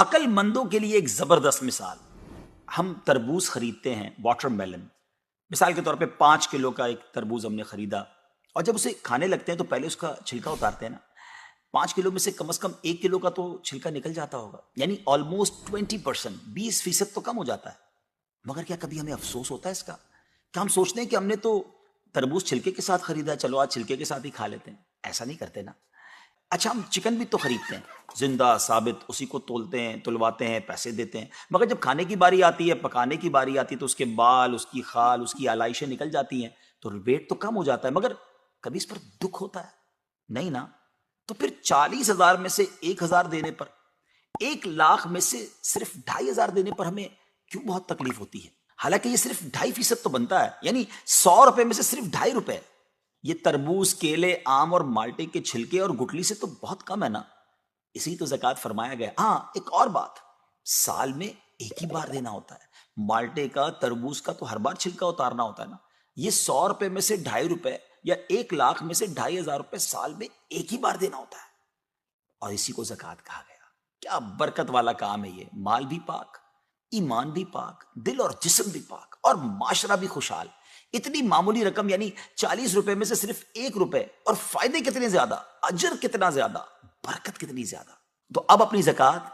عقل مندوں کے لیے ایک زبردست مثال. ہم تربوز خریدتے ہیں، واٹر میلن. مثال کے طور پہ 5 کلو کا ایک تربوز ہم نے خریدا، اور جب اسے کھانے لگتے ہیں تو پہلے اس کا چھلکا اتارتے ہیں نا. 5 کلو میں سے کم از کم 1 کلو کا تو چھلکا نکل جاتا ہوگا، یعنی آلموسٹ 20%، 20% تو کم ہو جاتا ہے. مگر کیا کبھی ہمیں افسوس ہوتا ہے اس کا؟ کیا ہم سوچتے ہیں کہ ہم نے تو تربوز چھلکے کے ساتھ خریدا، چلو آج چھلکے کے ساتھ ہی کھا لیتے ہیں؟ ایسا نہیں کرتے نا. اچھا، ہم چکن بھی تو خریدتے ہیں، زندہ ثابت، اسی کو تولتے ہیں، تلواتے ہیں، پیسے دیتے ہیں، مگر جب کھانے کی باری آتی ہے، پکانے کی باری آتی ہے، تو اس کے بال، اس کی خال، اس کی آلائشیں نکل جاتی ہیں، تو ویٹ تو کم ہو جاتا ہے. مگر کبھی اس پر دکھ ہوتا ہے؟ نہیں نا. تو پھر 40,000 میں سے 1,000 دینے پر، 1,00,000 میں سے صرف 2,500 دینے پر ہمیں کیوں بہت تکلیف ہوتی ہے؟ حالانکہ یہ صرف 2.5% تو بنتا ہے، یعنی 100 روپے میں سے صرف 2.5 روپے. یہ تربوز، کیلے، آم اور مالٹے کے چھلکے اور گٹلی سے تو بہت کم ہے نا. اسی تو زکوٰۃ فرمایا گیا. ہاں، ایک اور بات، سال میں ایک ہی بار دینا ہوتا ہے. مالٹے کا، تربوز کا تو ہر بار چھلکا اتارنا ہوتا ہے نا. یہ 100 روپے میں سے 2.5 روپے یا 1,00,000 میں سے 2,500 روپے سال میں ایک ہی بار دینا ہوتا ہے، اور اسی کو زکوٰۃ کہا گیا. کیا برکت والا کام ہے یہ. مال بھی پاک، ایمان بھی پاک، دل اور جسم بھی پاک، اور معاشرہ بھی خوشحال. اتنی معمولی رقم، یعنی 40 روپے میں سے صرف 1 روپے، اور فائدے کتنے زیادہ، اجر کتنا زیادہ، برکت کتنی زیادہ. تو اب اپنی زکوٰۃ